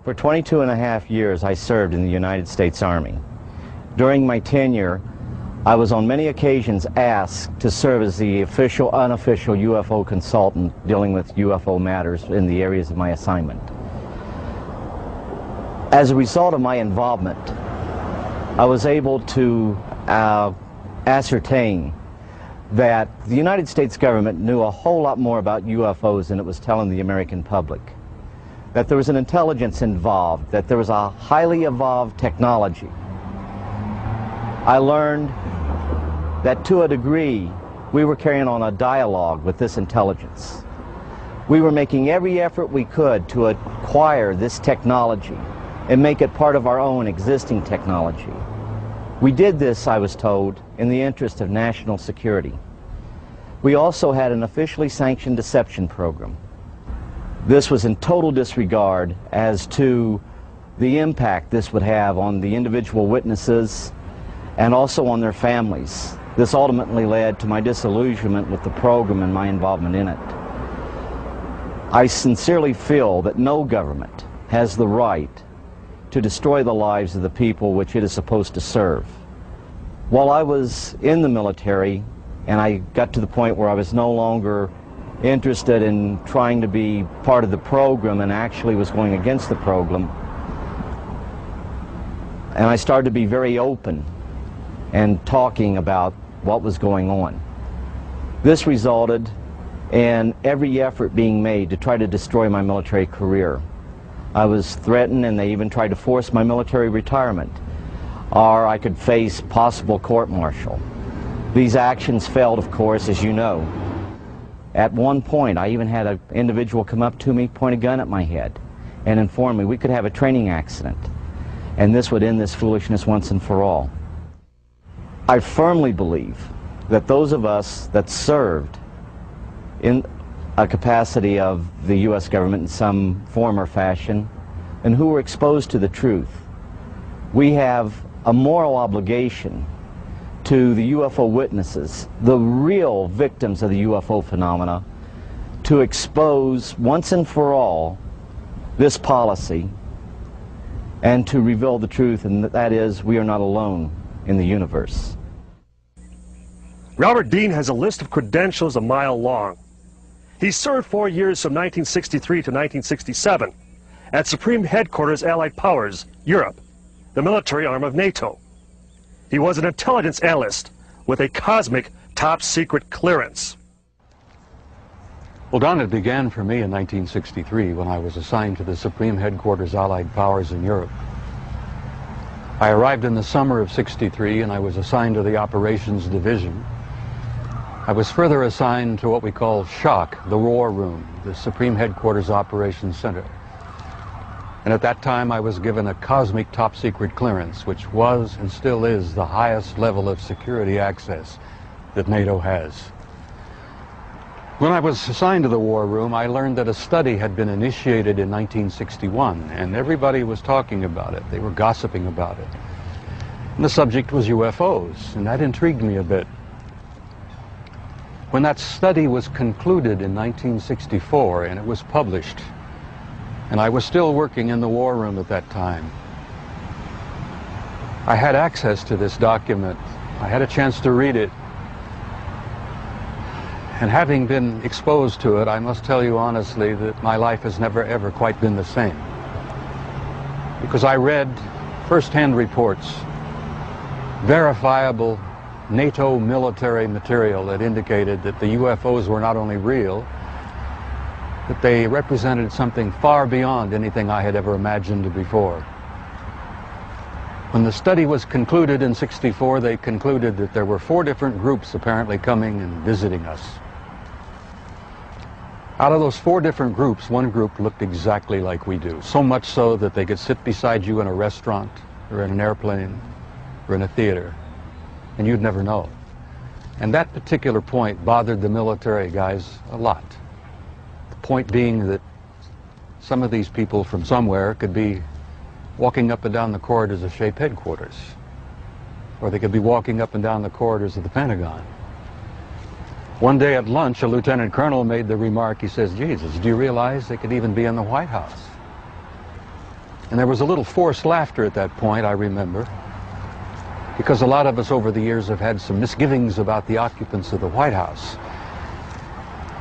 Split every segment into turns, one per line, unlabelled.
For 22 and a half years, I served in the United States Army. During my tenure, I was on many occasions asked to serve as the official, unofficial UFO consultant dealing with UFO matters in the areas of my assignment. As a result of my involvement, I was able to ascertain that the United States government knew a whole lot more about UFOs than it was telling the American public. That there was an intelligence involved, that there was a highly evolved technology. I learned that to a degree we were carrying on a dialogue with this intelligence. We were making every effort we could to acquire this technology and make it part of our own existing technology. We did this, I was told, in the interest of national security. We also had an officially sanctioned deception program. This was in total disregard as to the impact this would have on the individual witnesses and also on their families. This ultimately led to my disillusionment with the program and my involvement in it. I sincerely feel that no government has the right to destroy the lives of the people which it is supposed to serve. While I was in the military and I got to the point where I was no longer interested in trying to be part of the program and actually was going against the program, and I started to be very open and talking about what was going on. This resulted in every effort being made to try to destroy my military career. I was threatened and they even tried to force my military retirement, or I could face possible court-martial. These actions failed, of course, as you know. At one point, I even had an individual come up to me, point a gun at my head, and inform me we could have a training accident, and this would end this foolishness once and for all. I firmly believe that those of us that served in a capacity of the U.S. government in some form or fashion, and who were exposed to the truth, we have a moral obligation to the UFO witnesses, the real victims of the UFO phenomena, to expose once and for all this policy and to reveal the truth, and that is, we are not alone in the universe.
Robert Dean has a list of credentials a mile long. He served 4 years from 1963 to 1967 at Supreme Headquarters Allied Powers, Europe, the military arm of NATO. He was an intelligence analyst with a cosmic top-secret clearance.
Well, Don, it began for me in 1963 when I was assigned to the Supreme Headquarters Allied Powers in Europe. I arrived in the summer of '63 and I was assigned to the Operations Division. I was further assigned to what we call SHOC, the War Room, the Supreme Headquarters Operations Center. And at that time I was given a cosmic top-secret clearance, which was and still is the highest level of security access that NATO has. When I was assigned to the War Room, I learned that a study had been initiated in 1961, and everybody was talking about it. They were gossiping about it. And the subject was UFOs, and that intrigued me a bit. When that study was concluded in 1964 and it was published, and I was still working in the War Room at that time, I had access to this document. I had a chance to read it. And having been exposed to it, I must tell you honestly that my life has never ever quite been the same. Because I read first-hand reports, verifiable NATO military material that indicated that the UFOs were not only real, that they represented something far beyond anything I had ever imagined before. When the study was concluded in '64, they concluded that there were 4 different groups apparently coming and visiting us. Out of those 4 different groups, one group looked exactly like we do, so much so that they could sit beside you in a restaurant or in an airplane or in a theater, and you'd never know. And that particular point bothered the military guys a lot. The point being that some of these people from somewhere could be walking up and down the corridors of SHAPE headquarters, or they could be walking up and down the corridors of the Pentagon. One day at lunch, a lieutenant colonel made the remark, he says, "Jesus, do you realize they could even be in the White House?" And there was a little forced laughter at that point, I remember, because a lot of us over the years have had some misgivings about the occupants of the White House.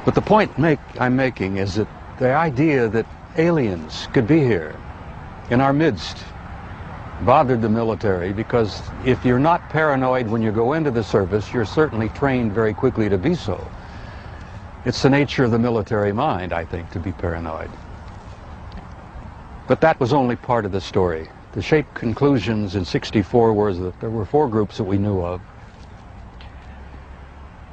But the point I'm making is that the idea that aliens could be here in our midst bothered the military, because if you're not paranoid when you go into the service, you're certainly trained very quickly to be so. It's the nature of the military mind, I think, to be paranoid. But that was only part of the story. The SHAPE conclusions in '64 were that there were 4 groups that we knew of.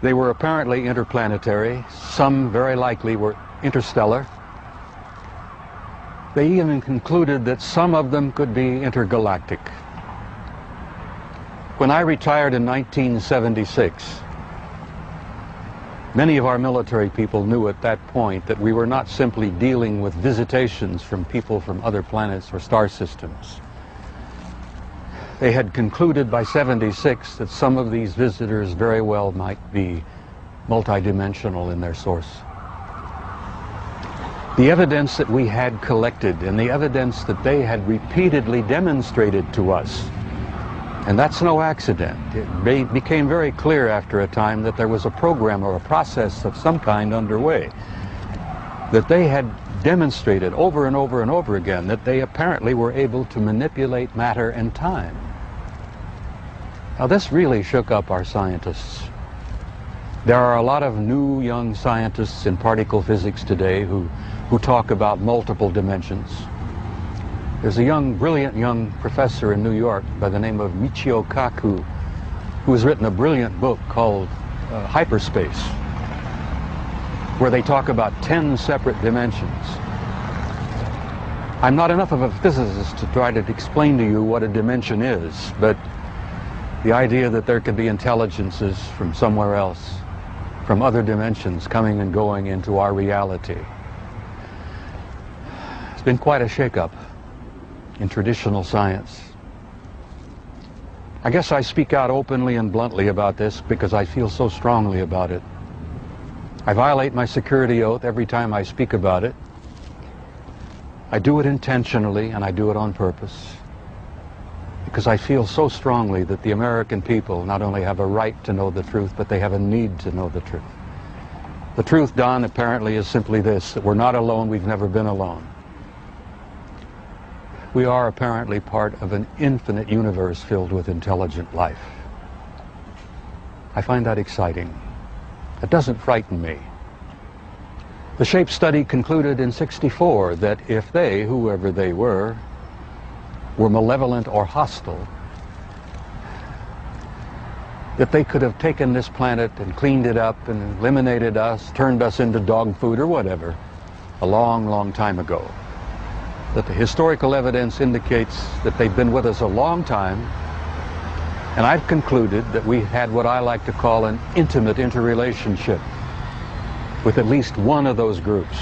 They were apparently interplanetary. Some very likely were interstellar. They even concluded that some of them could be intergalactic. When I retired in 1976, many of our military people knew at that point that we were not simply dealing with visitations from people from other planets or star systems. They had concluded by '76 that some of these visitors very well might be multidimensional in their source. The evidence that we had collected and the evidence that they had repeatedly demonstrated to us, and that's no accident. It became very clear after a time that there was a program or a process of some kind underway, that they had demonstrated over and over and over again that they apparently were able to manipulate matter and time. Now, this really shook up our scientists. There are a lot of new young scientists in particle physics today who talk about multiple dimensions. There's a brilliant young professor in New York by the name of Michio Kaku, who has written a brilliant book called Hyperspace, where they talk about 10 separate dimensions. I'm not enough of a physicist to try to explain to you what a dimension is, but the idea that there could be intelligences from somewhere else, from other dimensions, coming and going into our reality. It's been quite a shakeup in traditional science. I guess I speak out openly and bluntly about this because I feel so strongly about it. I violate my security oath every time I speak about it. I do it intentionally, and I do it on purpose, because I feel so strongly that the American people not only have a right to know the truth, but they have a need to know the truth. The truth, Don, apparently is simply this, that we're not alone, we've never been alone. We are apparently part of an infinite universe filled with intelligent life. I find that exciting. It doesn't frighten me. The SHAPE study concluded in '64 that if they, whoever they were malevolent or hostile, that they could have taken this planet and cleaned it up and eliminated us, turned us into dog food or whatever, a long, long time ago. That the historical evidence indicates that they've been with us a long time, and I've concluded that we had what I like to call an intimate interrelationship with at least one of those groups.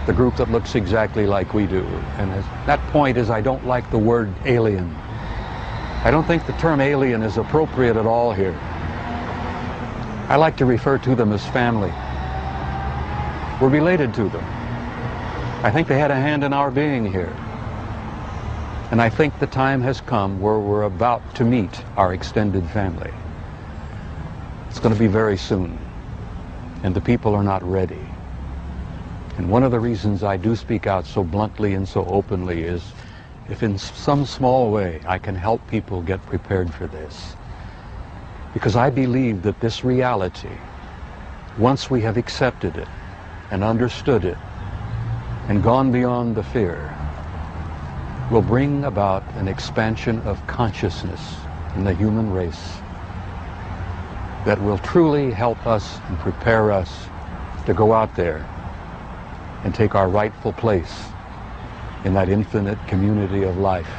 The group that looks exactly like we do. And that point is, I don't like the word alien. I don't think the term alien is appropriate at all here. I like to refer to them as family. We're related to them. I think they had a hand in our being here. And I think the time has come where we're about to meet our extended family. It's going to be very soon. And the people are not ready. And one of the reasons I do speak out so bluntly and so openly is if in some small way I can help people get prepared for this. Because I believe that this reality, once we have accepted it and understood it and gone beyond the fear, will bring about an expansion of consciousness in the human race that will truly help us and prepare us to go out there and take our rightful place in that infinite community of life.